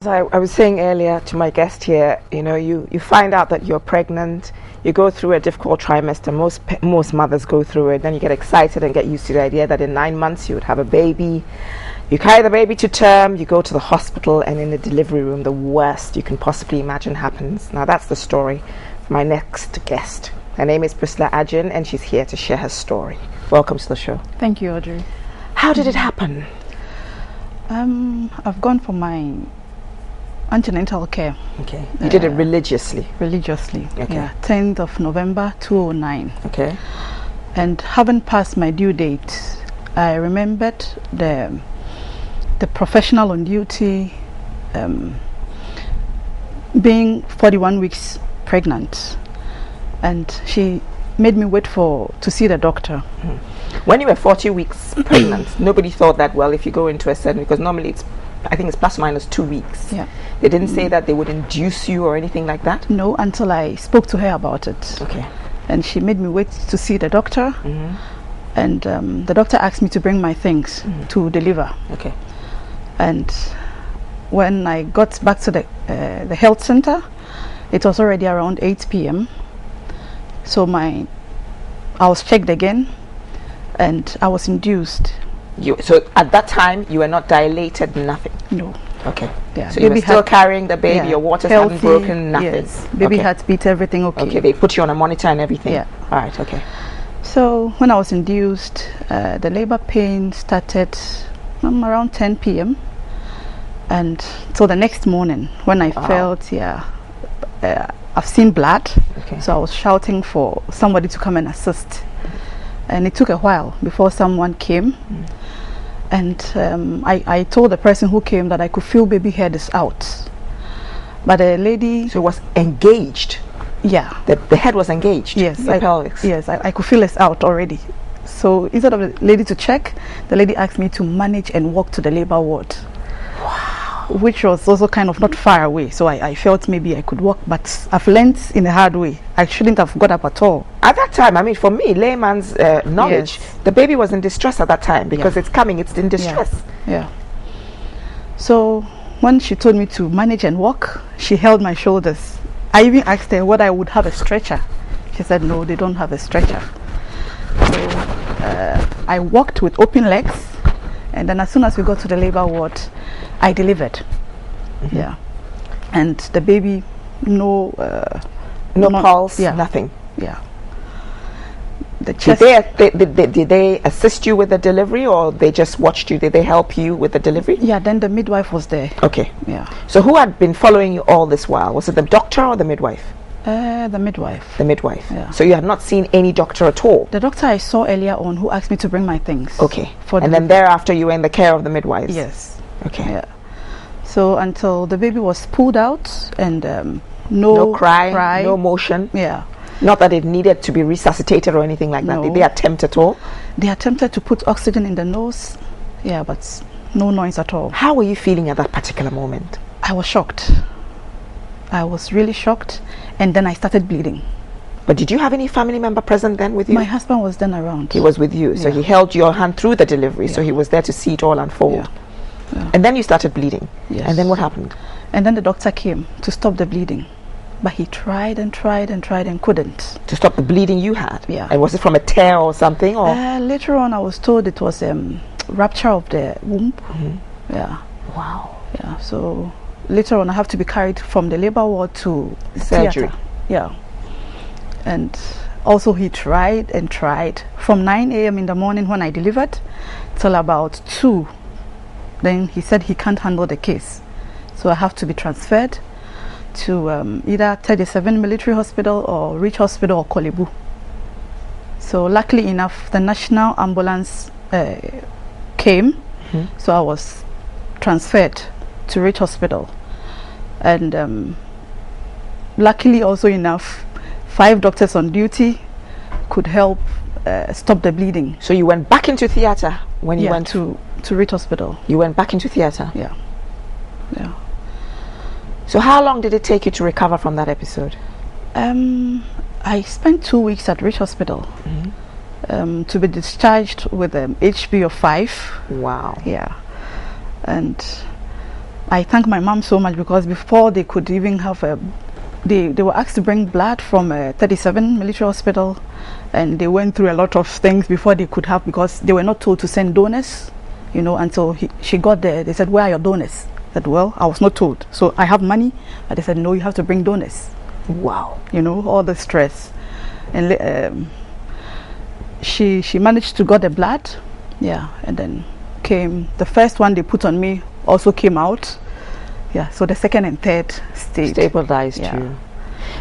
As I was saying earlier to my guest here, you find out that you're pregnant, you go through a difficult trimester, most mothers go through it, then you get excited and get used to the idea that in 9 months you would have a baby. You carry the baby to term, you go to the hospital, and in the delivery room, the worst you can possibly imagine happens. Now that's the story of my next guest. Her name is Priscilla Ajin, and she's here to share her story. Welcome to the show. Thank you, Audrey. How did it happen? I've gone for my antenatal care. Okay. You did it religiously? Religiously. Okay. Yeah, 10th of November 2009. Okay. And having passed my due date, I remembered the professional on duty being 41 weeks pregnant, and she made me wait to see the doctor. When you were 40 weeks pregnant, nobody thought that, well, if you go into a certain, because normally I think it's plus minus 2 weeks. Yeah. They didn't say that they would induce you or anything like that? No, until I spoke to her about it. Okay. And she made me wait to see the doctor. And the doctor asked me to bring my things to deliver. Okay. And when I got back to the health center, it was already around 8 p.m. So I was checked again, and I was induced. So at that time, you were not dilated, nothing? No. Okay. Yeah. So you were still carrying the baby, your waters hadn't broken, nothing? Yes. Baby heartbeat, everything okay. Okay, they put you on a monitor and everything? Yeah. All right, okay. So when I was induced, the labor pain started around 10 p.m. And so the next morning, when I felt, I've seen blood. Okay. So I was shouting for somebody to come and assist. And it took a while before someone came. And I told the person who came that I could feel baby head is out. But the lady... So it was engaged? Yeah. The head was engaged? Yes. The pelvis? Yes, I could feel it's out already. So instead of the lady to check, the lady asked me to manage and walk to the labor ward. Wow. Which was also kind of not far away. So I felt maybe I could walk, but I've learned in a hard way. I shouldn't have got up at all. At that time, I mean, for me, layman's knowledge, the baby was in distress at that time because it's coming, it's in distress. Yeah. So when she told me to manage and walk, she held my shoulders. I even asked her whether I would have a stretcher. She said, no, they don't have a stretcher. So I walked with open legs, and then as soon as we got to the labor ward, I delivered. Yeah. And the baby, no pulse, nothing. Yeah. Did they assist you with the delivery, or they just watched you? Did they help you with the delivery? Yeah, then the midwife was there. Okay. Yeah. So who had been following you all this while? Was it the doctor or the midwife? The midwife. The midwife. Yeah. So you had not seen any doctor at all? The doctor I saw earlier on, who asked me to bring my things. Okay. And then thereafter you were in the care of the midwives? Yes. Okay. Yeah. So until the baby was pulled out and no cry, no motion? Yeah. Not that it needed to be resuscitated or anything like that. No. Did they attempt at all? They attempted to put oxygen in the nose. Yeah, but no noise at all. How were you feeling at that particular moment? I was shocked. I was really shocked, and then I started bleeding. But did you have any family member present then with you? My husband was then around. He was with you, so he held your hand through the delivery, so he was there to see it all unfold. Yeah. And then you started bleeding. Yes. And then what happened? And then the doctor came to stop the bleeding. But he tried and tried and tried and couldn't. To stop the bleeding you had? Yeah. And was it from a tear or something? Or? Later on I was told it was rupture of the womb. Yeah. Wow. Yeah. So later on I have to be carried from the labor ward to surgery. Theater. Yeah. And also he tried and tried from 9 a.m. in the morning when I delivered till about 2. Then he said he can't handle the case. So I have to be transferred to either 37 Military Hospital or Rich Hospital or Kolebu. So luckily enough, the national ambulance came, so I was transferred to Rich Hospital. And luckily also enough, 5 doctors on duty could help stop the bleeding. So you went back into theater when you went to Rich Hospital. You went back into theater? Yeah. Yeah. So how long did it take you to recover from that episode? I spent 2 weeks at Rich Hospital to be discharged with HB of 5. Wow. Yeah. And I thank my mom so much, because before they could even have a, they were asked to bring blood from 37 military hospital, and they went through a lot of things before they could have, because they were not told to send donors, you know. And so she got there. They said, "Where are your donors?" I said, "Well, I was not told, so I have money." But they said, "No, you have to bring donors." Wow. You know, all the stress. And she managed to get the blood, yeah, and then came the first one they put on me, also came out, yeah. So the second and third stabilized yeah. you.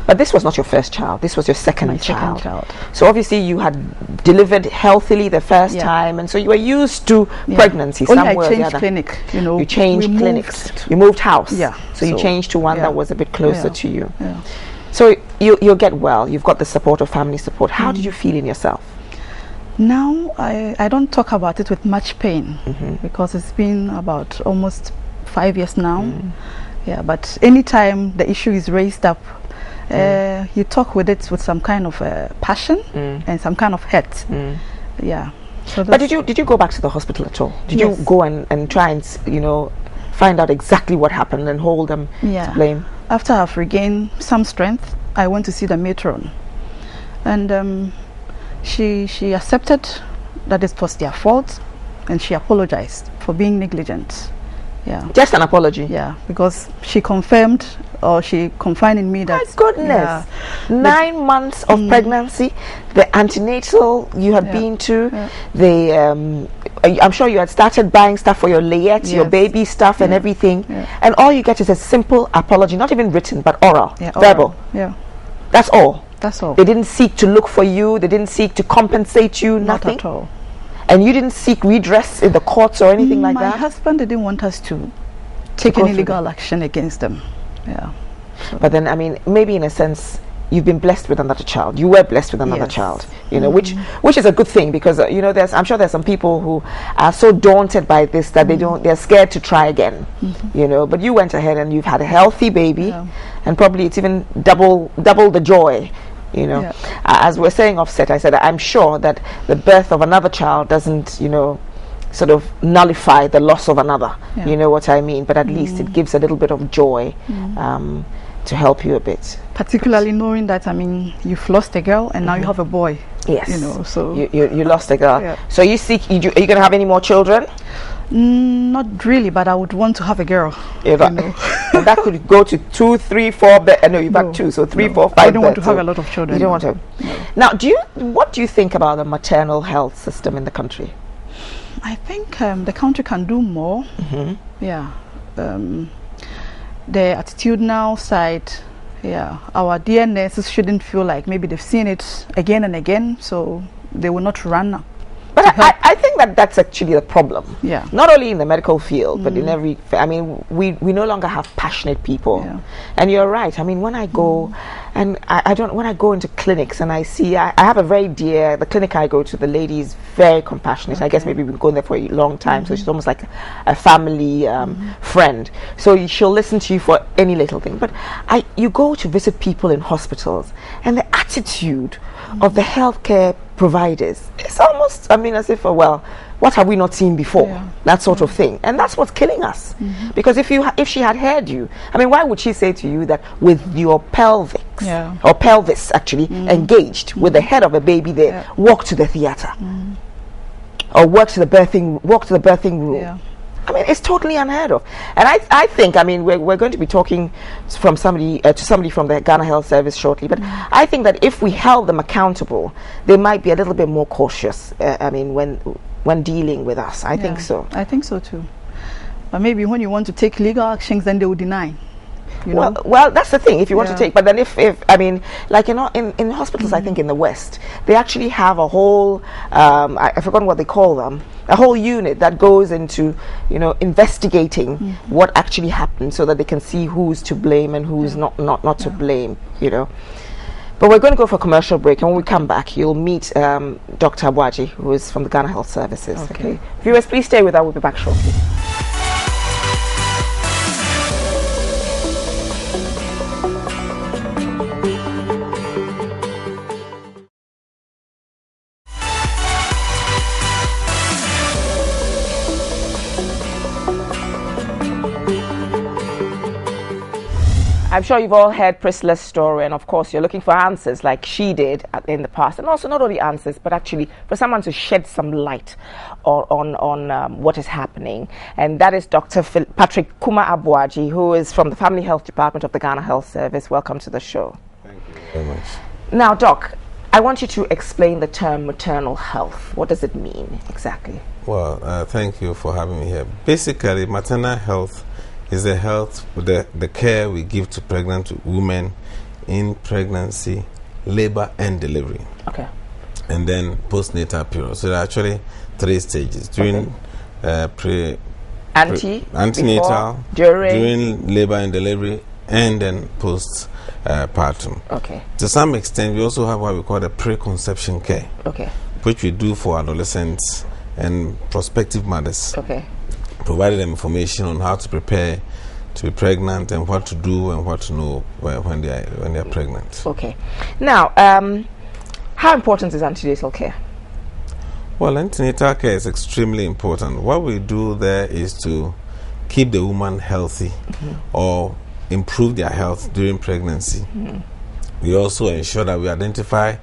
But this was not your first child. This was your second child. Second child. So obviously you had delivered healthily the first Yeah. time, and so you were used to Yeah. pregnancy. Only somewhere I or the changed other. clinic, you know. You changed we clinics. moved. You moved house. Yeah. So you changed to one yeah. that was a bit closer Yeah. to you. Yeah. So you'll get well. You've got the support of family support. How did you feel in yourself? Now I don't talk about it with much pain, because it's been about almost 5 years now. Yeah, but anytime the issue is raised up, you talk with it with some kind of passion and some kind of hurt. Yeah. So But did you go back to the hospital at all? Did you go and try and find out exactly what happened and hold them to blame? After I've regained some strength, I went to see the matron, and she accepted that it was their fault, and she apologized for being negligent. Yeah. Just an apology. Yeah, because she confirmed, or she confided in me that. My goodness, 9 months of pregnancy, the antenatal you had been to, the I'm sure you had started buying stuff for your layette, your baby stuff, and everything, and all you get is a simple apology, not even written, but oral, verbal. Yeah, that's all. That's all. They didn't seek to look for you. They didn't seek to compensate you. Not nothing at all. And you didn't seek redress in the courts or anything like that? My husband didn't want us to take any legal action against them. Yeah. So. But then, I mean, maybe in a sense, you've been blessed with another child. You were blessed with another child, which is a good thing, because I'm sure there's some people who are so daunted by this that they're scared to try again. But you went ahead and you've had a healthy baby, and probably it's even double the joy. As we're saying offset, I said I'm sure that the birth of another child doesn't sort of nullify the loss of another. You know what I mean? But at least it gives a little bit of joy to help you a bit. Particularly knowing that, I mean, you've lost a girl and now you have a boy. Yes. So you lost a girl. So are you going to have any more children? Not really, but I would want to have a girl. And that could go to 2, 3, 4. No, you've got 2, so 3, 4, 5. I don't want to have a lot of children. You don't want to. No. Now, what do you think about the maternal health system in the country? I think the country can do more. Yeah. The attitudinal side. Yeah. Our dear nurses shouldn't feel like maybe they've seen it again and again, so they will not run. But I think that's actually the problem. Yeah. Not only in the medical field, but in every. I mean, we no longer have passionate people. Yeah. And you're right. I mean, when I go, and when I go into clinics and I see, I have a very dear. The clinic I go to, the lady is very compassionate. Okay. I guess maybe we've been going there for a long time, so she's almost like a family friend. So she'll listen to you for any little thing. But you go to visit people in hospitals, and the attitude of the healthcare providers, it's almost, I mean, as if, well, what have we not seen before? That sort of thing. And that's what's killing us. Because if she had heard you, I mean, why would she say to you that with your pelvis or pelvis actually engaged with the head of a baby there, walk to the theater or walk to the birthing room? I mean, it's totally unheard of. And I think, I mean, we're going to be talking from somebody to somebody from the Ghana Health Service shortly, but I think that if we held them accountable, they might be a little bit more cautious. I mean, when dealing with us, I think so. I think so too. But maybe when you want to take legal actions, then they will deny. Well, that's the thing. If you want to take, but then if I mean, like in hospitals, I think in the West, they actually have a whole I forgot what they call them, a whole unit that goes into investigating what actually happened, so that they can see who's to blame and who's not to blame. But we're going to go for a commercial break, and when we come back, you'll meet Dr. Abwaji, who is from the Ghana Health Services. Okay. Viewers, please stay with us. We'll be back shortly. I'm sure you've all heard Priscilla's story, and of course you're looking for answers like she did in the past, and also not only answers, but actually for someone to shed some light on what is happening. And that is Dr. Patrick Kuma Abuaji, who is from the Family Health Department of the Ghana Health Service. Welcome to the show. Thank you very much. Now, Doc, I want you to explain the term maternal health. What does it mean exactly? Well, thank you for having me here. Basically, maternal health is the care we give to pregnant women in pregnancy, labor, and delivery. Okay. And then postnatal period. So there are actually 3 stages. During antenatal, during labor and delivery, and then postpartum. Okay. To some extent, we also have what we call the preconception care. Okay. Which we do for adolescents and prospective mothers. Okay. Providing them information on how to prepare to be pregnant and what to do and what to know when they are pregnant. Okay. Now, how important is antenatal care? Well, antenatal care is extremely important. What we do there is to keep the woman healthy or improve their health during pregnancy. We also ensure that we identify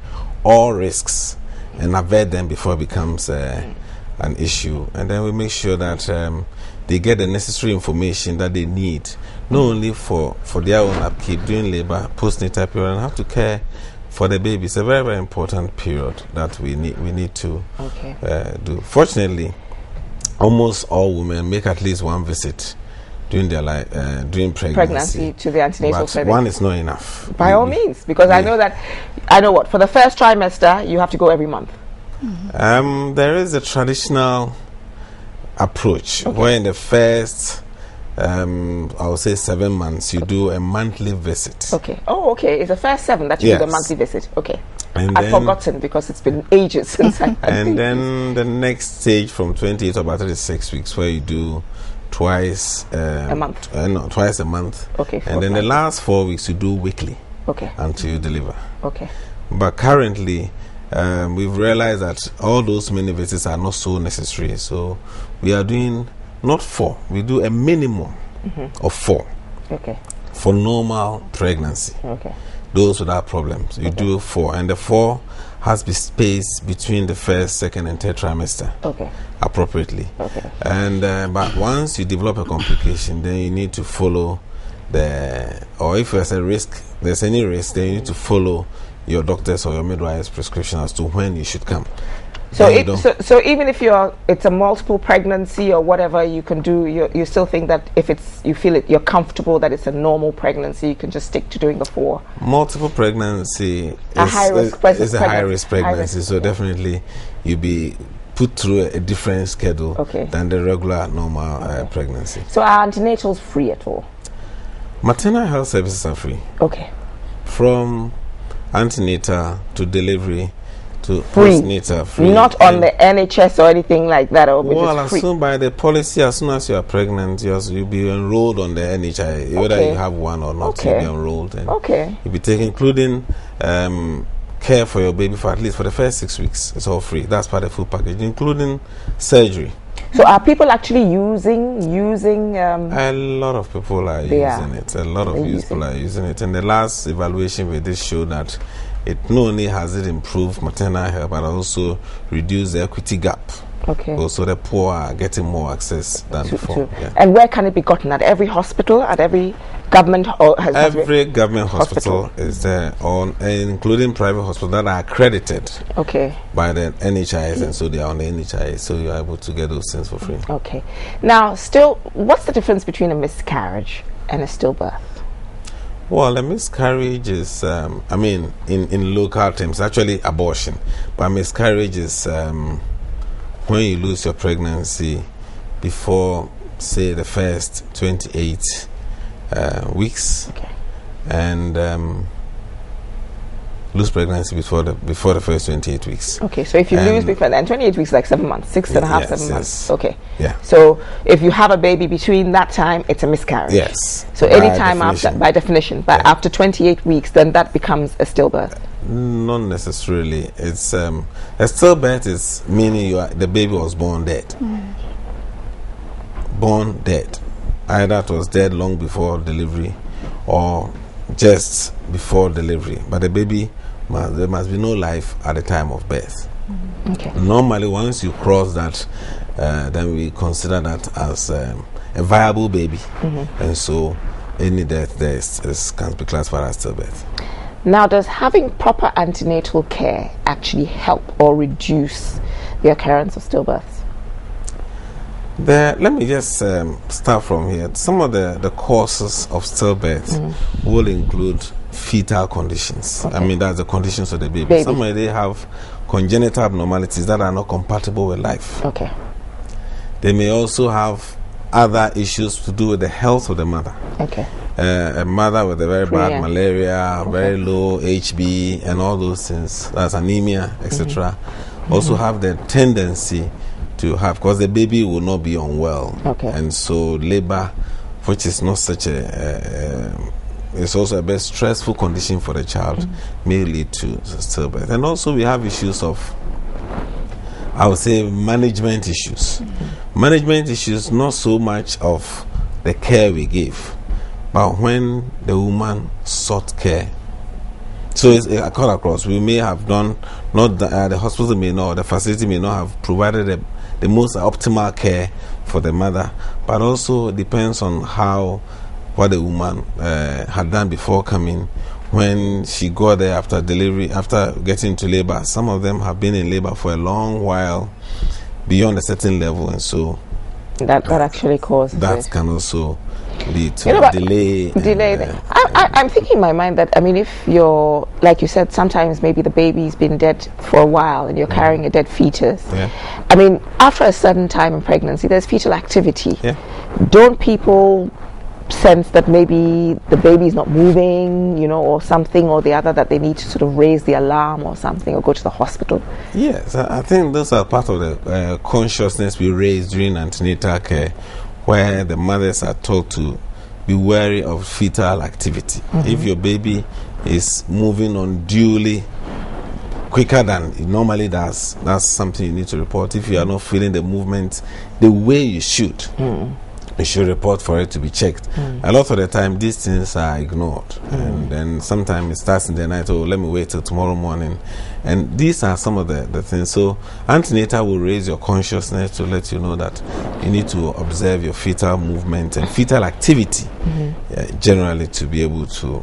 all risks and avert them before it becomes an issue, and then we make sure that they get the necessary information that they need, not only for their own upkeep during labor, postnatal period, and how to care for the baby. It's a very, very important period that we need to do. Fortunately, almost all women make at least one visit during their life, during pregnancy to the antenatal clinic. One is not enough. By all means, because I know what, for the first trimester you have to go every month. There is a traditional approach where in the first I would say 7 months you do a monthly visit. Okay. Oh, okay. It's the first 7 that you do the monthly visit. Okay. And I've forgotten because it's been ages since I had and then the next stage from 28 to about 36 weeks where you do twice a month. No, twice a month. Okay. And then the last 4 weeks you do weekly. Okay. Until you deliver. Okay. But currently we've realized that all those many visits are not so necessary. So we are doing not 4. We do a minimum of 4. Okay. For normal pregnancy. Okay. Those without problems. You do 4, and the 4 has to be spaced between the first, second, and third trimester. Okay. Appropriately. Okay. And but once you develop a complication, then you need to follow or if there's any risk, then you need to follow your doctor's or your midwife's prescription as to when you should come. So so even if it's a multiple pregnancy or whatever, you can do. You still think that if you feel you're comfortable that it's a normal pregnancy, you can just stick to doing the 4. Multiple pregnancy is a high risk pregnancy. So definitely you'll be put through a different schedule than the regular normal pregnancy. So are antenatals free at all? Maternal health services are free. Okay. From antenatal to delivery to postnatal, free. Not on the NHS or anything like that. Well, as soon by the policy, as soon as you are pregnant, you'll be enrolled on the NHI, whether you have one or not. You'll be enrolled. And you'll be taking, including care for your baby for at least for the first 6 weeks. It's all free. That's part of the full package, including surgery. So are people actually using a lot of people are using it. A lot of people are using it. And the last evaluation we did show that it not only has it improved maternal health, but also reduced the equity gap. Okay. Also, the poor are getting more access than before. Yeah. And where can it be gotten? At every hospital? At every government? Every government hospital is there, including private hospitals that are accredited by the NHIS, and so they are on the NHIS, so you are able to get those things for free. Okay. Now, still, what's the difference between a miscarriage and a stillbirth? Well, a miscarriage is, in local terms, actually abortion. But miscarriage is when you lose your pregnancy before, say, the first 28 weeks, and lose pregnancy before the first 28 weeks. Okay, so if you lose before then, 28 weeks, like 7 months, 6.5, 7 months. Okay. Yeah. So if you have a baby between that time, it's a miscarriage. Yes. So any time after, by definition, but after 28 weeks, then that becomes a stillbirth. Not necessarily. It's a stillbirth is meaning the baby was born dead. Born dead. Either it was dead long before delivery, or just before delivery, but the baby there must be no life at the time of birth. Okay. Normally, once you cross that, then we consider that as a viable baby, and so any death there can be classified as stillbirth. Now, does having proper antenatal care actually help or reduce the occurrence of stillbirths? Let me just start from here. Some of the causes of stillbirth will include fetal conditions. Okay. I mean, that's the conditions of the baby. Some may they have congenital abnormalities that are not compatible with life. Okay. They may also have other issues to do with the health of the mother. Okay. A mother with a very bad malaria, very low HB, and all those things, that's anemia, etc., also have the tendency to have, because the baby will not be unwell. Okay. And so labor, which is not such it's also a very stressful condition for the child, may lead to stillbirth. And also we have issues of, I would say, management issues. Management issues, not so much of the care we give, but when the woman sought care. So it's a cut across. We may have done, not the hospital may not, the facility may not have provided the most optimal care for the mother, but also it depends on what the woman had done before coming. When she got there after delivery, after getting into labor, some of them have been in labor for a long while, beyond a certain level, and so that actually causes that it. can also lead to delay. I'm thinking in my mind that, I mean, if you're, like you said, sometimes maybe the baby's been dead for a while and you're carrying a dead fetus. Yeah. I mean, after a certain time in pregnancy, there's fetal activity. Yeah. Don't people sense that maybe the baby's not moving, or something or the other, that they need to sort of raise the alarm or something, or go to the hospital? Yes, I think those are part of the consciousness we raise during antenatal care, where the mothers are told to be wary of fetal activity. If your baby is moving unduly quicker than it normally does, that's something you need to report. If you are not feeling the movement the way you should, you should report for it to be checked. A lot of the time these things are ignored, and then sometimes it starts in the night, let me wait till tomorrow morning, and these are some of the things. So antenatal will raise your consciousness to let you know that you need to observe your fetal movement and fetal activity, generally, to be able to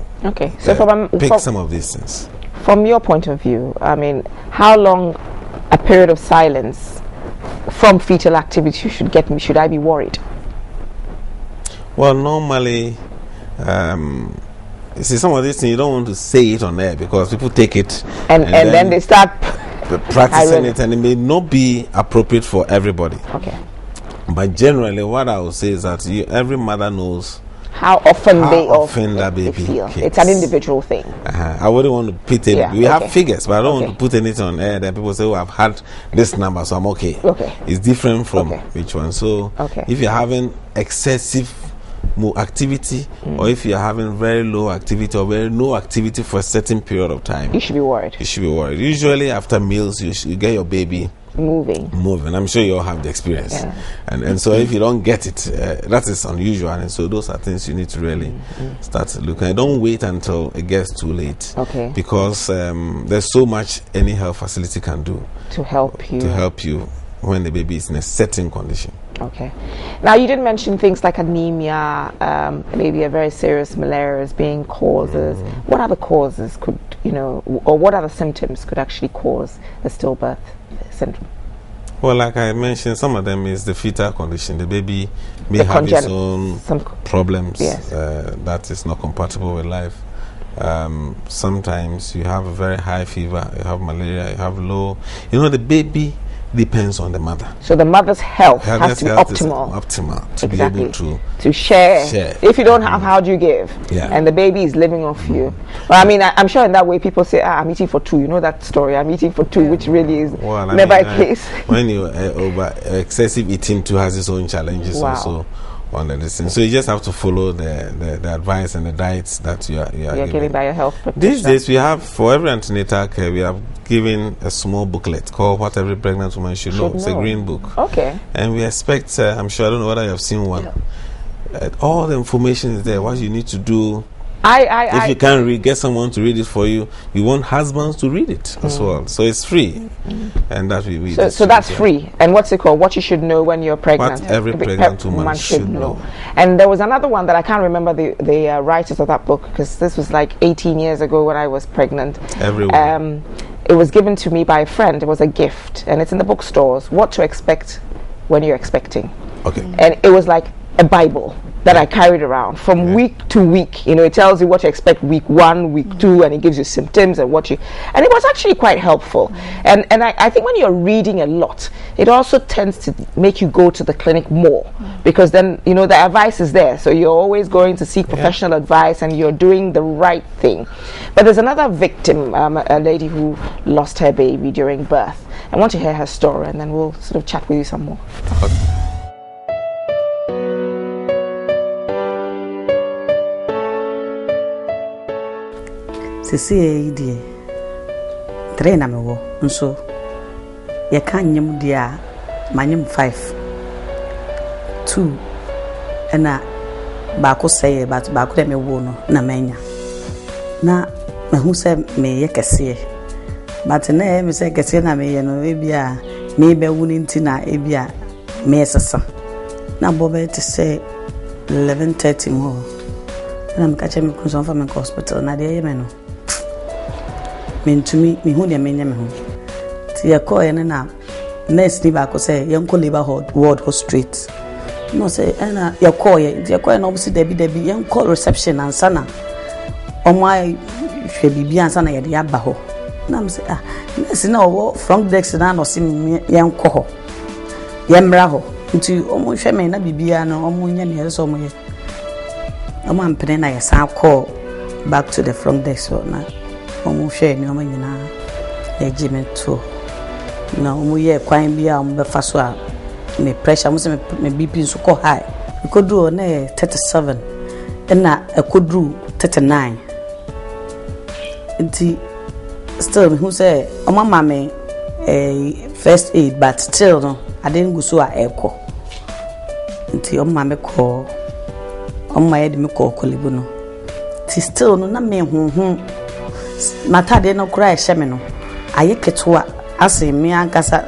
pick some of these things. From your point of view, I mean, how long a period of silence from fetal activity should get me? Should I be worried? Well, normally, you see, some of these things you don't want to say it on air because people take it and then they start practicing it, and it may not be appropriate for everybody. Okay. But generally, what I would say is that every mother knows how often that baby feel. kicks. It's an individual thing. I wouldn't want to put it. We have figures, but I don't want to put anything on air. Then people say, I've had this number, so I'm okay. It's different from which one. So if you're having excessive activity, or if you're having very low activity or very no activity for a certain period of time, you should be worried. Usually after meals, you get your baby moving. I'm sure you all have the experience. And so if you don't get it, that is unusual. And so those are things you need to really start looking at. Don't wait until it gets too late. Because there's so much any health facility can do to help you when the baby is in a certain condition. Now, you did mention things like anemia, maybe a very serious malaria as being causes. What other causes could, or what other symptoms could actually cause a stillbirth syndrome? Well, like I mentioned, some of them is the fetal condition. The baby may have its own problems that is not compatible with life. Sometimes you have a very high fever, you have malaria, you have low. The baby depends on the mother. So the mother's health has to be optimal to be able to share. If you don't have, how do you give? And the baby is living off you. Well, I mean, I'm sure in that way people say, I'm eating for two. You know that story, I'm eating for two, which really is never a case. When you over excessive eating too has its own challenges also on the distance. So you just have to follow the advice and the diets that you are giving by your health practitioner. These days we have, for every antenatal care, we have given a small booklet called What Every Pregnant Woman Should Know. It's a green book. And we expect, I'm sure, I don't know whether you have seen one. All the information is there, what you need to do If you can't read, get someone to read it for you. We want husbands to read it as well. So it's free. And that we so that's free. And what's it called? What you should know when you're pregnant. What every pregnant woman should know. And there was another one that I can't remember the writers of that book, because this was like 18 years ago when I was pregnant. It was given to me by a friend. It was a gift, and it's in the bookstores. What to expect when you're expecting. Okay. And it was like a Bible that I carried around from week to week. You know, it tells you what to expect week 1, week 2, and it gives you symptoms and and it was actually quite helpful. And I think when you're reading a lot, it also tends to make you go to the clinic more, because then, you know, the advice is there. So you're always going to seek professional advice, and you're doing the right thing. But there's another victim, a lady who lost her baby during birth. I want to hear her story, and then we'll sort of chat with you some more. Okay. Sisi die train me wo nso ye kan nyem dia manyem 5 2 ena ba ko sey ba ko de me wo no na manya na me hu se me ye kese but na me se kese na me ye no e bia me be wu ni ntina e bia me sesa na bo be te say 11:30 mo na me ka che me kunso fa me hospital na de ye me no mentumi me hu de menya me hu ti ya ko ene na nurse ni ba ko say yanko labor ward ho street no say ena ya ko na obusi debi yanko reception ansa na omai hwe bibia ansa na ye de aba ho na me say nurse na owo front desk na no sim yanko ho yemra ho nti omo hwe me na bibia no omo nya ne so omo ye omo ampene na ye sa call back to the front desk so na omo hwe ni omo nyina ejimento na omo ye kwan bia omo be fa so a me pressure mo se me BP so ko high ikodu na 37 na ekodru 39 nti still me who say omo mama first aid but still no I didn't go so a eko nti omo mama ko omo ye de me ko kolibu no ti still no na me hunhun matade no kura ehye me no aye ketua ase me ankasa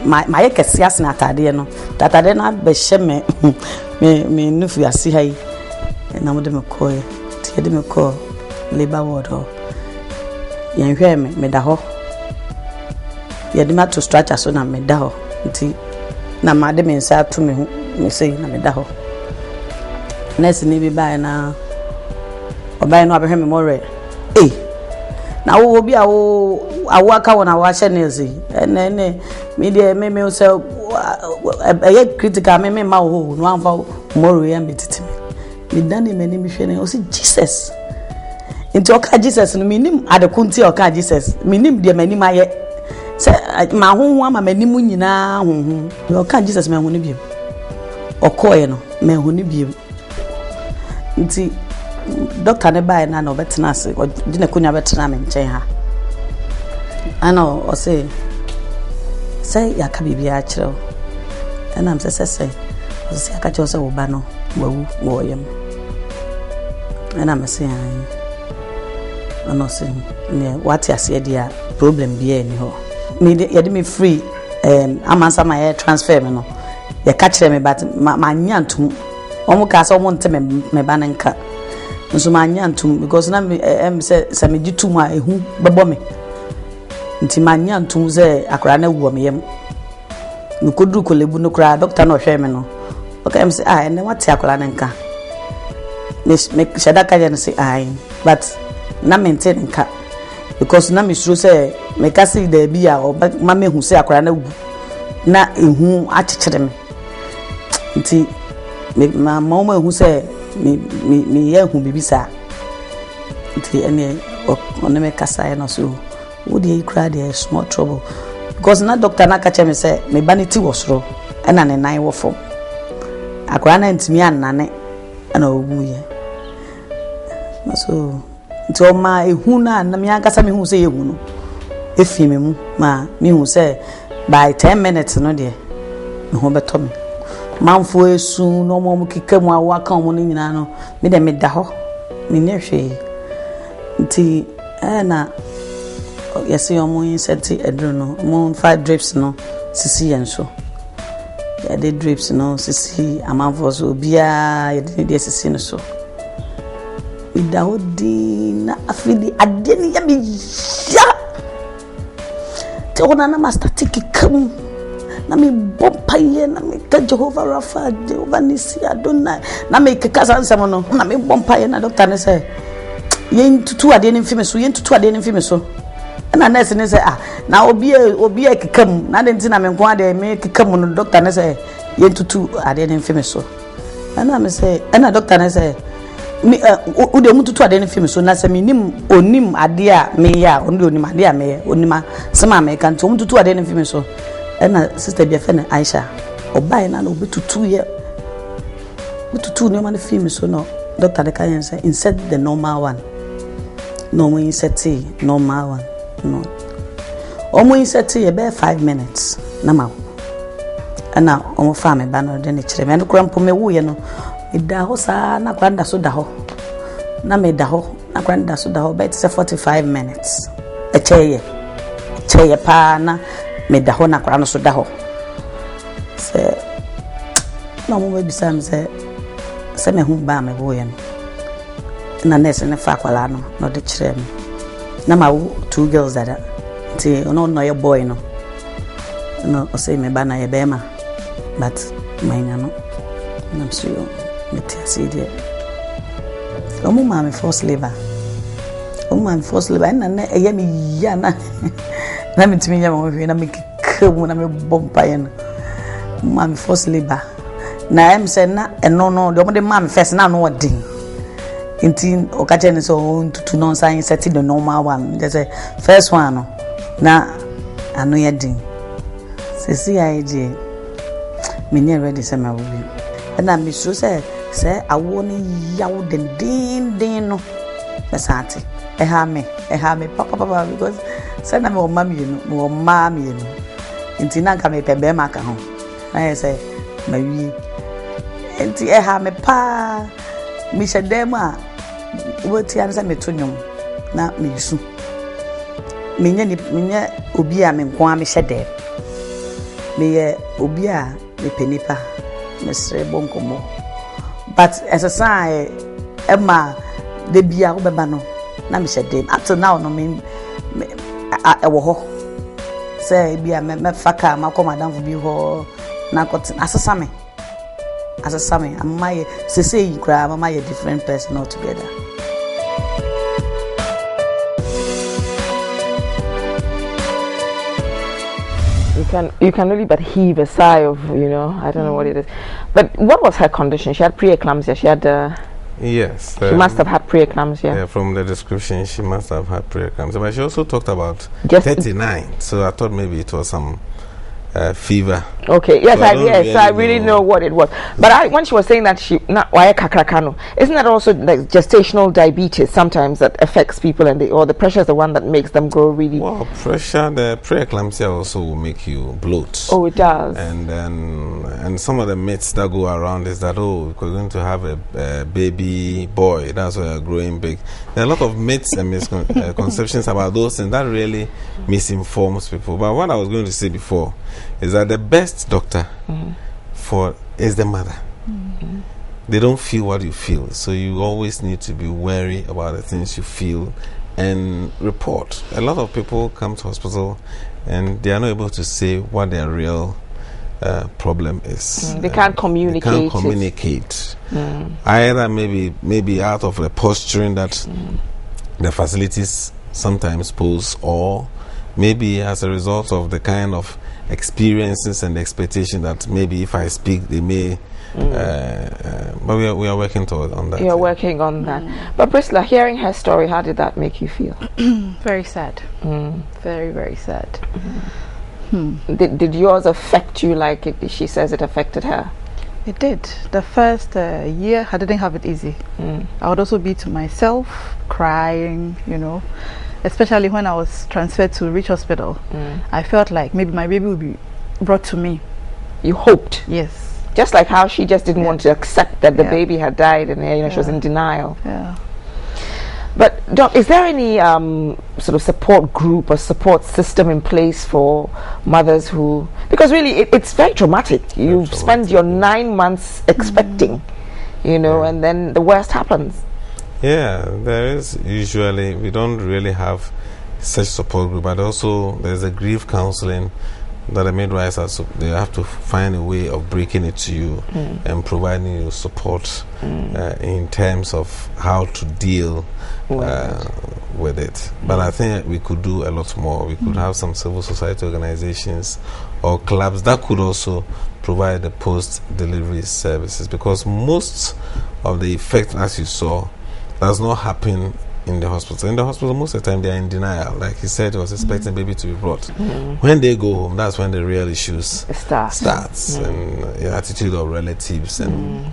ma ye kesi ase na atade no tatade na be hye me nufu ase hai na mo de me ko ye ti de me ko labor ward ho ye hwe me da ho ye de ma to structure so na me da ho nti na ma de me nsa to me hu me sei na me da ho nurse ni bi ba na obai no abehwe me more na wo bi awo aka wona wa hye nezi ene me de me say e critical me ma wo no amfa more ya betiti me dani me ni me hwe ne o si Jesus nti oka Jesus no me nim adekunti oka Jesus me nim de mani ma ye se ma honhu ama mani mu nyina honhu oka Jesus me honu biem okoye no me honu biem nti doctor ne bai na no betena ase gina kunya betena me nchen ha ana o say ya ka bibia akire ana am say o say aka cho say wo ba no wawu wo yem ana me say ana say ne what ase dia problem bi ni ho me ye de me free amansa my transfer me no ye ka kire me but ma nya ntum omo ka say omo ntem me ba nka nso ma nya ntum because na me say me gitum a ehu bebo me nti ma nya ntum say akora na wuo me yem me koduru kolebu no kra doctor no hwe me no okay am say ene wate akora na nka me shada ka je no say but na maintain nka because na me sure say me ka see da bia o ma me hu say akora na wu na ehu achechire me nti me ma hu say me ye hu bibisa nti ene ono me kasa e no so wo dey cry dey small trouble because na doctor na kache me say me banity wosro ena ne nan wo fo akora na ntimi anane ana oguye so nti o ma ehu na me ankasa me hu say ehu no efi me mu ma me hu say by 10 minutes no dey me ho beto me manfo esu no mo kika mu awaka mo nyina no me de me da ho Mineshi. Nti na yesi omo insert edru no mo 5 drips no sisi yenso ya de drips no sisi amanfo so bia ya de sisi no so idahodi na afidi adeni ya bi ya te ona na master tiki kam na me bompaye na me ka Jehovah Rapha Jehovah Nisi Adonai na me keka sansam no na me bompaye na doctor ne say yen tutu ade ne mfime so yen tutu ade ne mfime so na nurse ne say na obi kekam na de ntina me nko ade me kekam no doctor ne say yen tutu ade ne mfime so na me say na doctor ne say mi ude mututu ade ne mfime so na say minim onim ade a me ya onim ade a me onima sema me kan to mututu ade ne mfime so na sister bia fe na Aisha obai na obetutu ye mututu ne ma ne mfime so no doctor de kan say insert the normal one. No, we insert normal one. No. Omo insert about 5 minutes. Na ma. Ana omo fa me ba no de ne kire me no krampo me wo ye no. Me da ho sa na kwanda so da ho. Na me da ho na kwanda so da ho but it's 45 minutes. E cheye pa na me da ho na kwanda so da ho. Se no mo be bisa me se me hu ba me wo ye no. Na nurse ne fa kwala no de kire me na ma 2 girls that ti no your boy no o say me ba na ye be ma but my no I'm sure me ti asi de o mo ma me first labor na ye me ya na na me ti me ya mo fi na me kemu na me bompa ye no ma me first labor na em say na no de mo de ma me first na no odin intin okache so to non science set the normal one just say first one no na anu ya din sisi aje me near ready say my will and I miss say awo ni yawo den no besati e ha me papa because say na me o mami no intin na ka me pebe maka ho na say ma wi intin e ha me pa mi shedema woti ansa metonyom na misu menye obi a me nko a me hyede me ye obi a me penipa me sre bonkomo but as a sign Emma de bia wo beba no na me hyede up to now no me ewo ho say bia me faka ma ko madam bi ho na kotin asesame amaye sese kra mama ye different person altogether. You can really but heave a sigh of, I don't know what it is. But what was her condition? She had preeclampsia. She had yes. She must have had preeclampsia. Yeah, from the description she must have had preeclampsia. But she also talked about 39. So I thought maybe it was some fever. Okay, yes, so I really know what it was. But when she was saying that she not why kakrakano, isn't that also like gestational diabetes sometimes that affects people or the pressure is the one that makes them grow really? Well, the preeclampsia also will make you bloat. Oh, it does. And some of the myths that go around is that we're going to have a baby boy, that's why you're growing big. There are a lot of myths and misconceptions about those things that really misinforms people. But what I was going to say before is that the best doctor is the mother. They don't feel what you feel, so you always need to be wary about the things you feel and report. A lot of people come to hospital and they are not able to say what their real problem is. They can't communicate. Either maybe out of the posturing that the facilities sometimes pose, or maybe as a result of the kind of experiences and expectation that maybe if I speak they may but we are working on that. You're working on that. But Priscilla, hearing her story, how did that make you feel? Very sad. Very, very sad. Did yours affect you like she says it affected her? It did. The first year I didn't have it easy. I would also be to myself crying, especially when I was transferred to Rich Hospital. I felt like maybe my baby would be brought to me. You hoped? Yes. Just like how she just didn't want to accept that the baby had died and she was in denial. Yeah. But Doc, is there any sort of support group or support system in place for mothers who, because really it's very traumatic. You spend your 9 months expecting, you know, and then the worst happens. Yeah, there is usually, we don't really have such support group, but also there's a grief counseling that the midwives are, they have to find a way of breaking it to you and providing you support in terms of how to deal with it. But I think we could do a lot more. We could have some civil society organizations or clubs that could also provide the post-delivery services, because most of the effect, as you saw, does not happen in the hospital. In the hospital, most of the time they are in denial. Like he said, he was expecting baby to be brought. When they go home, that's when the real issues starts, and the attitude of relatives and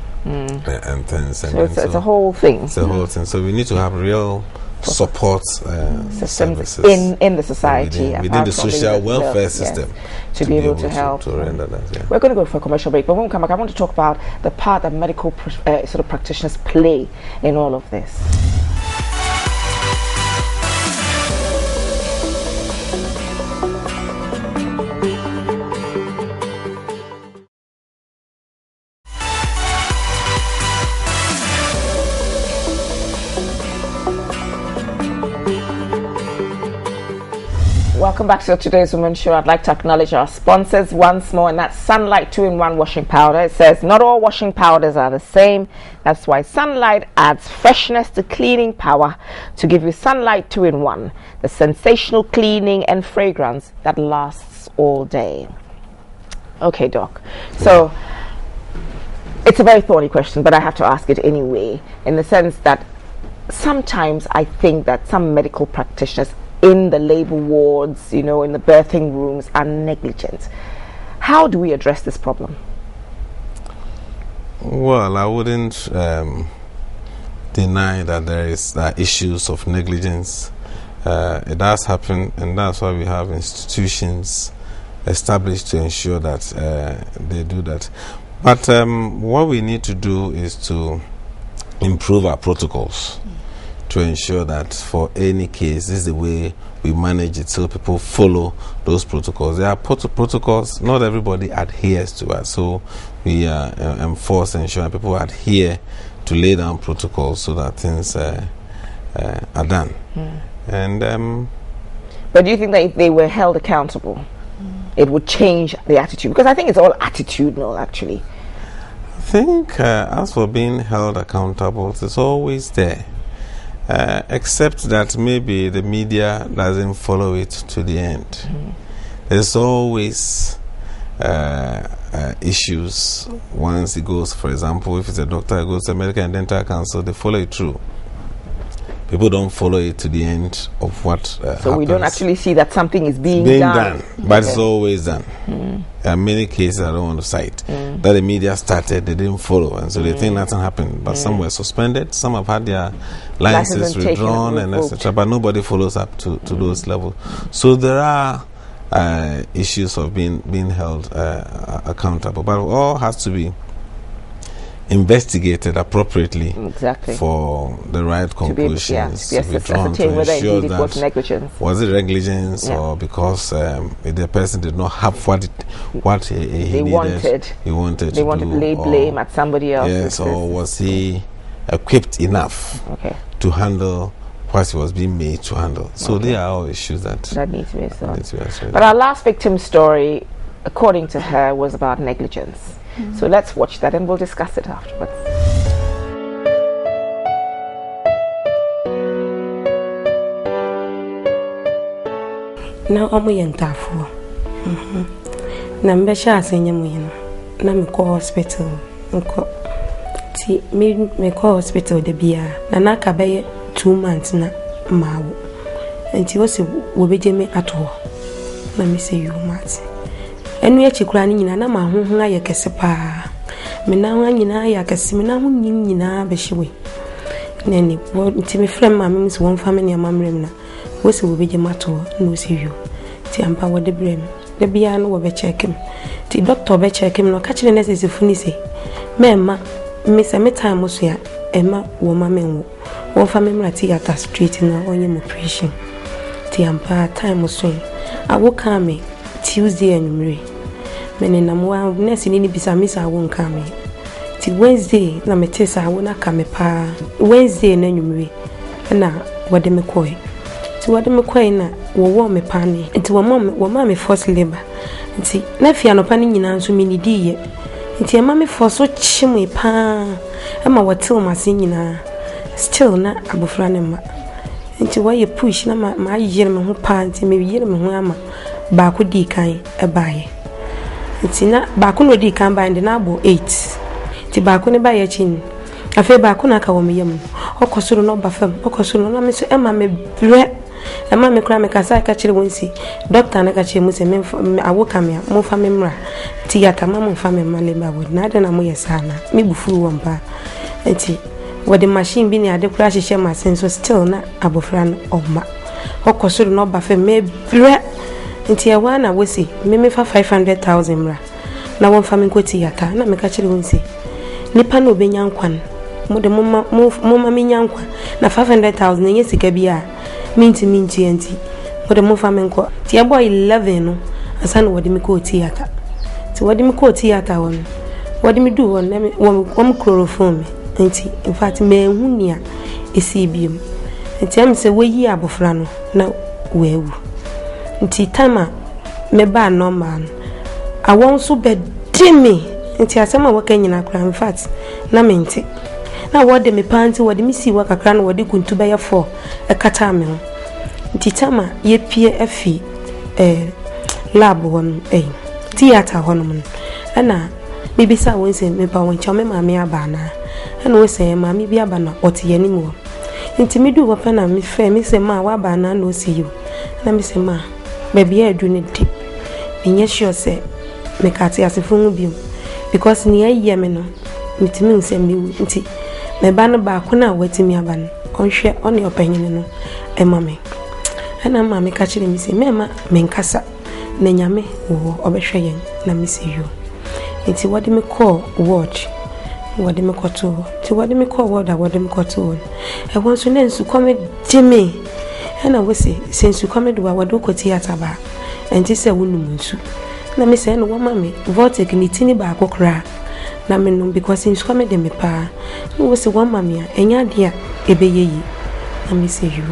things. So it's a whole thing. It's a whole thing. So we need to have real support systems in the society, within the social welfare system, to be able to help. To render that, We're going to go for a commercial break, but when we come back, I want to talk about the part that medical sort of practitioners play in all of this. Welcome back to today's Women's Show. I'd like to acknowledge our sponsors once more, and that's Sunlight 2-in-1 washing powder. It says not all washing powders are the same. That's why Sunlight adds freshness to cleaning power to give you Sunlight 2-in-1, the sensational cleaning and fragrance that lasts all day. Okay, Doc. So it's a very thorny question, but I have to ask it anyway, in the sense that sometimes I think that some medical practitioners in the labor wards, you know, in the birthing rooms, are negligent. How do we address this problem? Well, I wouldn't deny that there is issues of negligence. It does happen, and that's why we have institutions established to ensure that they do that. But what we need to do is to improve our protocols to ensure that for any case, this is the way we manage it, so people follow those protocols. There are protocols, not everybody adheres to it, so we enforce and ensure people adhere to lay down protocols so that things are done. And but do you think that if they were held accountable, it would change the attitude? Because I think it's all attitudinal, actually. I think as for being held accountable, it's always there. Except that maybe the media doesn't follow it to the end. There's always issues once it goes, for example, if it's a doctor, it goes to American and Dental Council, they follow it through. People don't follow it to the end of what so happens. We don't actually see that something is being done. But it's always done. There are many cases I don't want to cite that the media started, they didn't follow, and so they think nothing happened. But some were suspended, some have had their licenses withdrawn, and etc. But nobody follows up to those levels. So there are issues of being held accountable, but it all has to be investigated appropriately for the right conclusions to ascertain whether indeed it was negligence. Was it negligence or because the person did not have what he wanted to lay blame at somebody else? Yes, or was he equipped enough to handle what he was being made to handle? So they are all issues that need to be solved. But our last victim story, according to her, was about negligence. So let's watch that and we'll discuss it afterwards. Na omo yentafo na mbesha asenye moyeno na me call hospital nko ti me call hospital de bia na naka be 2 months na mawo enti wo se wo beje me ato na me se you mate enu ya chikura ni nyina na ma honhon aye kese pa me na ho nyina ya kese me na ho nyina be hyewe nani nti me frem ma me so won family amamrem na wo se wo beje mato no se you ti ampa wo de brem de bia no wo be check him ti doctor be check him no ka chire necessary funi se me ma me se me time so ya Emma woman one family theater straight in our operation. Tiampa time was swing. I will come me Tuesday and Mary. Many number next in any miss I won't come. Till Wednesday, na metesa I will not come pa. Wednesday and Mary. And now, what them McCoy. To what them McCoy na wo me pani. Into a mammy forced labor. And see, Neffy no panning in answer mini dear. Into a mammy for so chimney pa. Emma what till my singing still not abufranema. Into why you push na my yearman who pants maybe yearman who am back with D kind a buy. It's not back on D can bind the nabo 8. Tibacco buy a chin. I feel back on a cawamium. O cosuru no buffum, o cosuru no miss Emma me bread. A mammy cram a casa catch it wincy. Doctor Nagachi must a men for I will come here, more famimra. Tiata mamma family malima would not an amoya sana. Me bufu one bar. And tea. What the machine being at the crash share my sense was still not abofran or ma. O cosuru no buffet me bread. And tea one I will see, me for 500,000 ra. Now one famine go theatre, not me catch it wincy. Nipa no be nyankwan. Mo de mama me nyankwa na 500,000 yenye sika bia minti enti mo de mo fa me nko ti e boy 11 no asa no wode me ko theater ti wode me ko theater won wode me do won na me wom chloroform enti in fact me hu nia esi biem enti am se we yi abofra no na wewu enti tama me ba normal awon so be dimi enti asema waka nyina kra in fact na mente na wode me panti wode me si waka kra na wode kuntu be ye 4 e kata me ho ntitama ye pie afi lab won theater honom ana me bisa won se me pa won cha me maame aba na ana wo se maame bi aba na ote yani mu nti me du wo pa na me fe me se ma wa aba na no see you na me se ma ba bia adu ne di me nye sure se me ka te asefo hu bi because ni ayi me no mitimi nse me nti me ba no ba ko na watimi aba no onhwe one opanyin no emame ana ma me ka kire mi se mema me nkasa na nyame wo obehwe yen na me se yo nti wode me call watch wode me koto ti wode me call word wode me koto e won so na nsu kome dime ana we se nsu kome do wode ko theater ba enti se wonum nsu na me se no wo ma me vortex ni tini ba akokra na me no because nsu kome de me pa wo se wo ma me a enya de a ebeyeyi na me se yo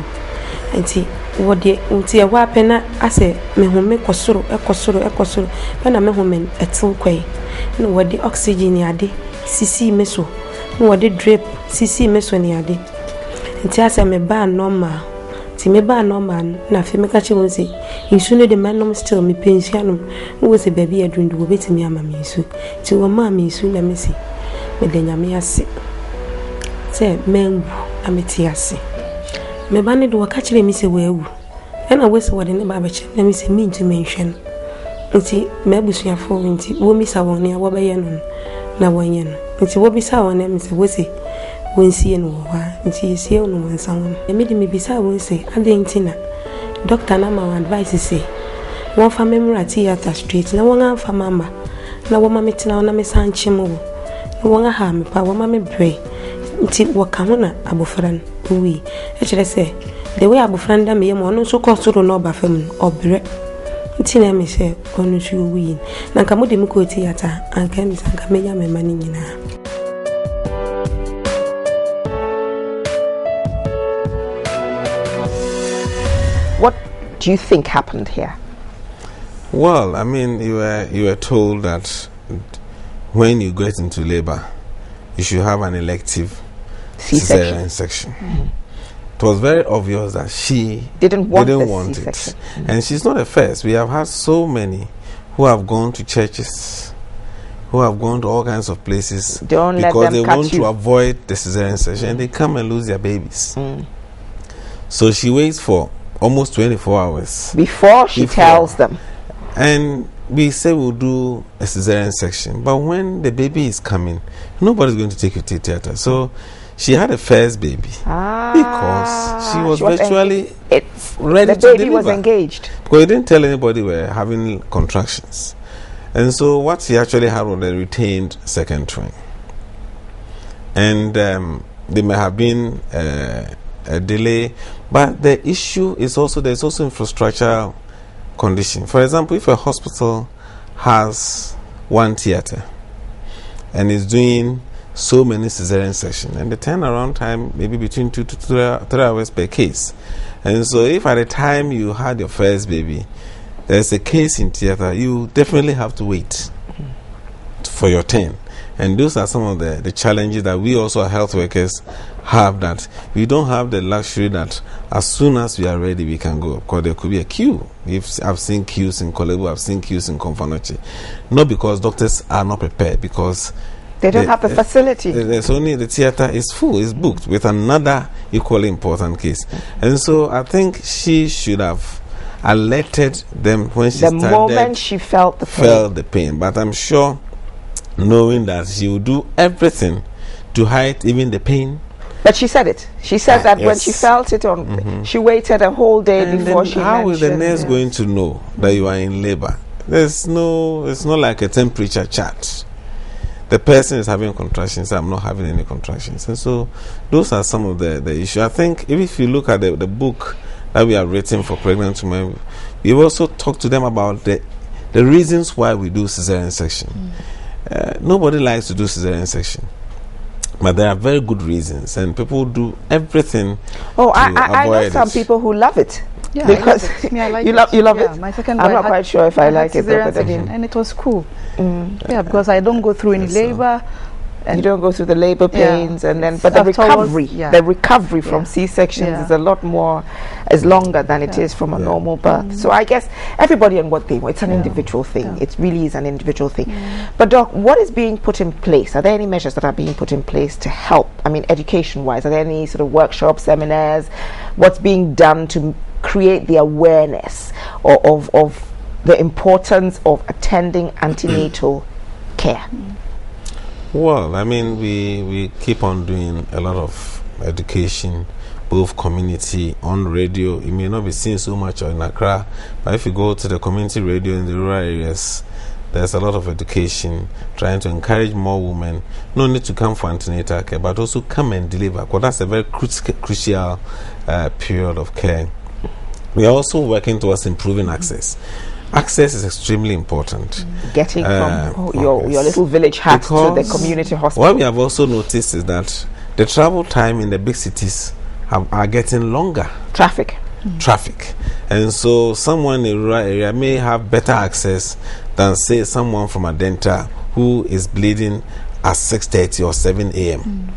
enti wode unti e wa pena ase me home kosoro ekosoro na me home etin kwai na wode oxygen ni ade sisi meso na wode drip sisi meso ni ade enti ase me ba normal ti me ba normal na fe me ka che won se insu ne de manom still me pensianom wo se baby adundu wo betimi ama me insu ti wo ma me insu na me se me de nyame ase se mengu ameti ase me ba ne do ka kire mi se wewu ena wese wode ne ba ba che na mi se mi ntu menhwen nti me abusuafo nti wo mi sa won ne wo ba ye no na wonye no nti wo bi sa won ne mi se wose wonsie no wa nti sie no wonsa won me de mi bi sa won se ade ntina doctor na ma advice se won fa memory theater straight na won anfa mama na wo ma metina na me sanche mo na won aha me pa wo ma me bre nti wo ka ho na abofran wi e kire se the way abofran da me yem ono so kosoro no ba fam obre nti na me se ono so wi na nka mo de me ko theater anka mi sanka me ya me mani nyina. What do you think happened here? Well, I mean, you were told that when you get into labor, you should have an elective cesarean section. Mm-hmm. It was very obvious that she didn't want it. Mm-hmm. And she's not the first. We have had so many who have gone to churches, who have gone to all kinds of places because they want to avoid the cesarean section, and they come and lose their babies. Mm. So she waits for almost 24 hours before she tells them. And we say we'll do a cesarean section, but when the baby is coming, nobody's going to take you to theater. So she had a first baby because she was virtually ready to deliver. The baby was engaged. Because we didn't tell anybody we were having contractions. And so what she actually had was a retained second twin. And there may have been a delay, but the issue is also there's also infrastructure condition. For example, if a hospital has one theater and is doing so many cesarean sections, and the turnaround time maybe between 2 to 3 hours per case, and so if at the time you had your first baby there's a case in theater, you definitely have to wait for your turn. And those are some of the challenges that we also as health workers have, that we don't have the luxury that as soon as we are ready we can go, because there could be a queue. I've seen queues in Kolebu, I've seen queues in Konfanoche, not because doctors are not prepared, because they don't have the facility. There's only the theater is full, is booked with another equally important case. And so I think she should have alerted them when she started. The moment she felt the pain. But I'm sure, knowing that she will do everything to hide even the pain. But she said it. She said that when she felt it she waited a whole day and before she how mentioned. is the nurse going to know that you are in labor? It's not like a temperature chart. The person is having contractions, I'm not having any contractions. And so those are some of the issues. I think if you look at the book that we have written for pregnant women, we've also talked to them about the reasons why we do cesarean section. Nobody likes to do cesarean section, but there are very good reasons, and people do everything. I know some people who love it. Yeah, because I love it. I like you love it. My second I'm not quite sure if I like it, though, but and it was cool. Yeah, because I don't go through any labor. And you don't go through the labor pains, and then but the recovery from C-sections is a lot more, is longer than it is from a normal birth. So I guess everybody and what they want. It's an individual thing. It really is an individual thing. But Doc, what is being put in place? Are there any measures that are being put in place to help? I mean, education-wise, are there any sort of workshops, seminars? What's being done to create the awareness of the importance of attending antenatal care? Well, I mean, we keep on doing a lot of education, both community, on radio. You may not be seeing so much in Accra, but if you go to the community radio in the rural areas, there's a lot of education trying to encourage more women not only to come for antenatal care, but also come and deliver, because that's a very crucial period of care. We are also working towards improving access. Access is extremely important. Getting from your little village hut to the community hospital. What we have also noticed is that the travel time in the big cities are getting longer. Traffic. And so someone in a rural area may have better access than, say, someone from a dental who is bleeding at 6:30 or 7 a.m.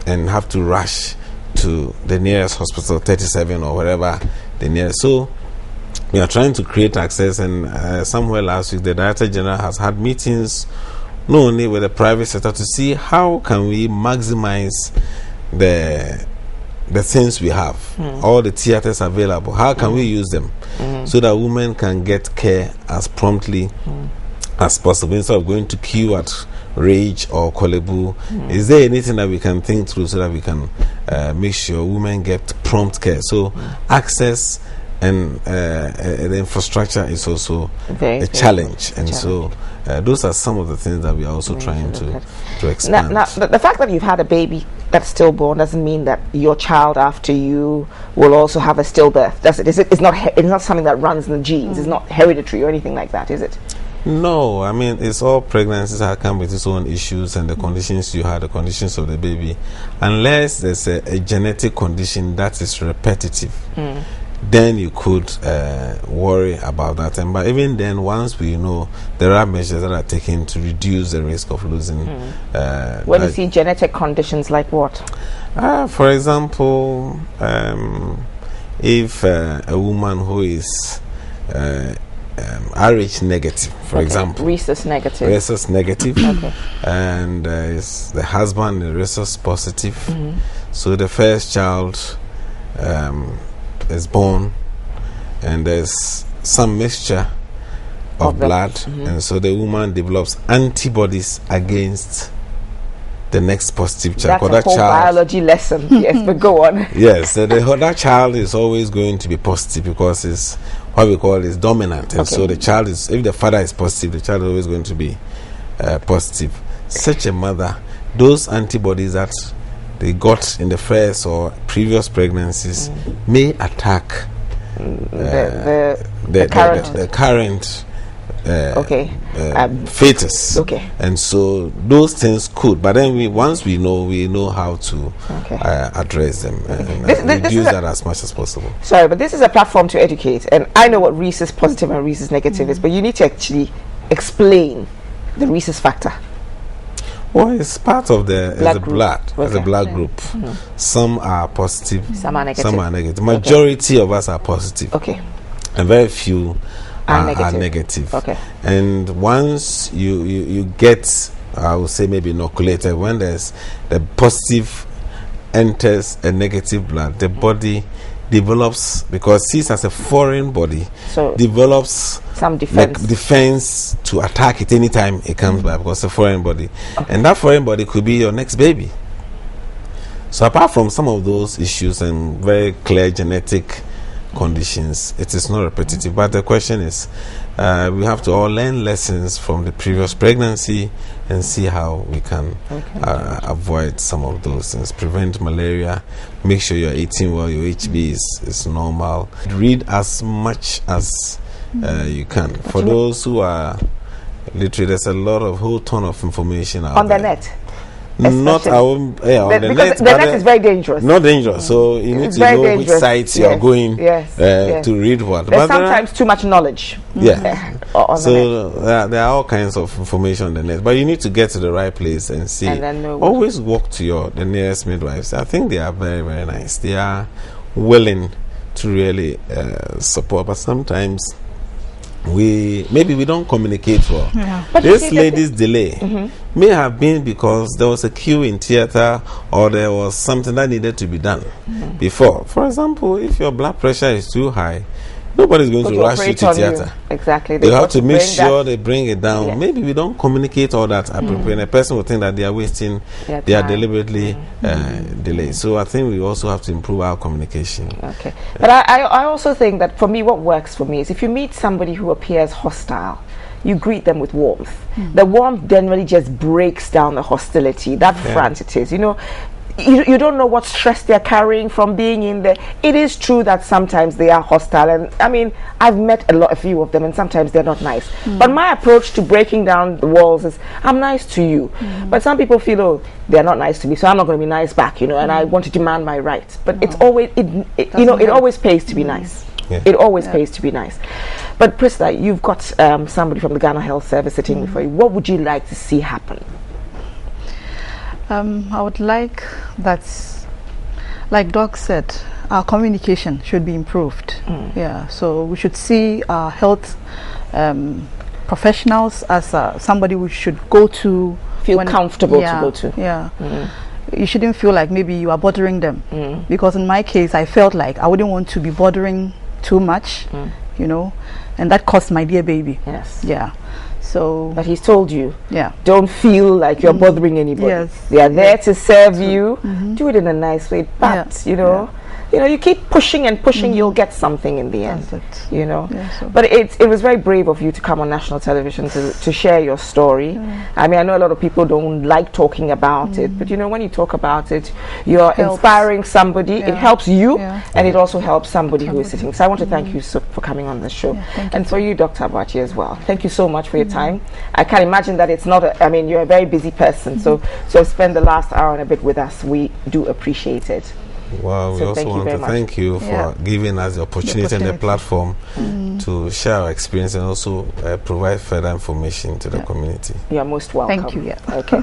and have to rush to the nearest hospital, 37 or wherever the nearest. So we are trying to create access, and somewhere last week the Director General has had meetings not only with the private sector to see how can we maximize the things we have, all the theaters available, how can we use them so that women can get care as promptly as possible, instead of going to queue at Rage or Kolebu. Is there anything that we can think through so that we can make sure women get prompt care? So access and the infrastructure is also a challenge, and so those are some of the things that we are also trying to expand. Now, the fact that you've had a baby that's stillborn doesn't mean that your child after you will also have a stillbirth, does it? It's not something that runs in the genes. It's not hereditary or anything like that, is it? No, I mean, it's all pregnancies that come with its own issues, and the conditions you had, the conditions of the baby, unless there's a genetic condition that is repetitive. Then you could worry about that. But even then, once we know, there are measures that are taken to reduce the risk of losing. When you see genetic conditions like what? For example, if a woman who is RH negative, for example, rhesus negative, and is the husband is rhesus positive, so the first child is born, and there's some mixture of blood, and so the woman develops antibodies against the next positive child. That's a whole biology lesson. Yes, but go on. Yes, so that child is always going to be positive because it's what we call is dominant, and so the child is, if the father is positive, the child is always going to be positive. Such a mother, those antibodies that they got in the first or previous pregnancies may attack the current fetus. Okay. And so those things could, but then once we know how to address them and reduce that as much as possible. Sorry, but this is a platform to educate, and I know what rhesus positive and rhesus negative is, but you need to actually explain the rhesus factor. Well, it's part of the blood group. Some are positive, some are negative. Majority of us are positive. Okay. And very few are negative. Okay. And once you get, I would say maybe inoculated, when there's the positive enters a negative blood, the body develops, because sees as a foreign body, so develops some defense to attack it anytime it comes back, because it's a foreign body. And that foreign body could be your next baby. So apart from some of those issues and very clear genetic conditions, it is not repetitive. But the question is, we have to all learn lessons from the previous pregnancy and see how we can avoid some of those things. Prevent malaria, make sure you're eating well, your HB is normal. Read as much as you can. For those who are literate, there's a whole ton of information out on there. The net. Not on the net. The net is very dangerous. Not dangerous. So you need to know which sites you are going to read what. There's sometimes too much knowledge. Yeah. On so there are all kinds of information on the net, but you need to get to the right place and see. And then always walk to the nearest midwives. I think they are very, very nice. They are willing to really support, but sometimes maybe we don't communicate well. This lady's delay may have been because there was a queue in theater, or there was something that needed to be done before. For example, if your blood pressure is too high, nobody's going to rush you to theater. Exactly. They have to make sure they bring it down. Yes. Maybe we don't communicate all that appropriately. And a person will think that they are wasting, they are deliberately delayed. So I think we also have to improve our communication. Okay. But I also think that for me, what works for me is if you meet somebody who appears hostile, you greet them with warmth. The warmth generally just breaks down the hostility. That front it is. You don't know what stress they're carrying from being in there. It is true that sometimes they are hostile, and I mean, I've met a few of them, and sometimes they're not nice. But my approach to breaking down the walls is, I'm nice to you. But some people feel, oh, they're not nice to me, so I'm not going to be nice back, and I want to demand my rights. But it's always, it always pays to be nice. Yeah. It always pays to be nice. But Priscilla, you've got somebody from the Ghana Health Service sitting before you. What would you like to see happen? I would like that, like Doc said, our communication should be improved. Yeah, so we should see our health professionals as somebody we should go to. Feel comfortable to go to. Yeah. You shouldn't feel like maybe you are bothering them. Because in my case, I felt like I wouldn't want to be bothering too much, and that cost my dear baby. Yes. Yeah. So, but he's told you, yeah, don't feel like you're bothering anybody. Yes. They are there to serve you. Do it in a nice way, but you keep pushing and pushing, you'll get something in the end. That's it. Yeah, so. But it was very brave of you to come on national television to share your story. I mean, I know a lot of people don't like talking about it, but when you talk about it, you're inspiring somebody. It helps you, and it also helps somebody who is sitting. So I want to thank you for coming on the show, and for you, Dr. Abachi, as well. Thank you so much for your time. I can imagine that it's not. You're a very busy person, so spend the last hour and a bit with us. We do appreciate it. Well, we also want to thank you for giving us the opportunity and the platform to share our experience and also provide further information to the community. You are most welcome. Thank you. Okay.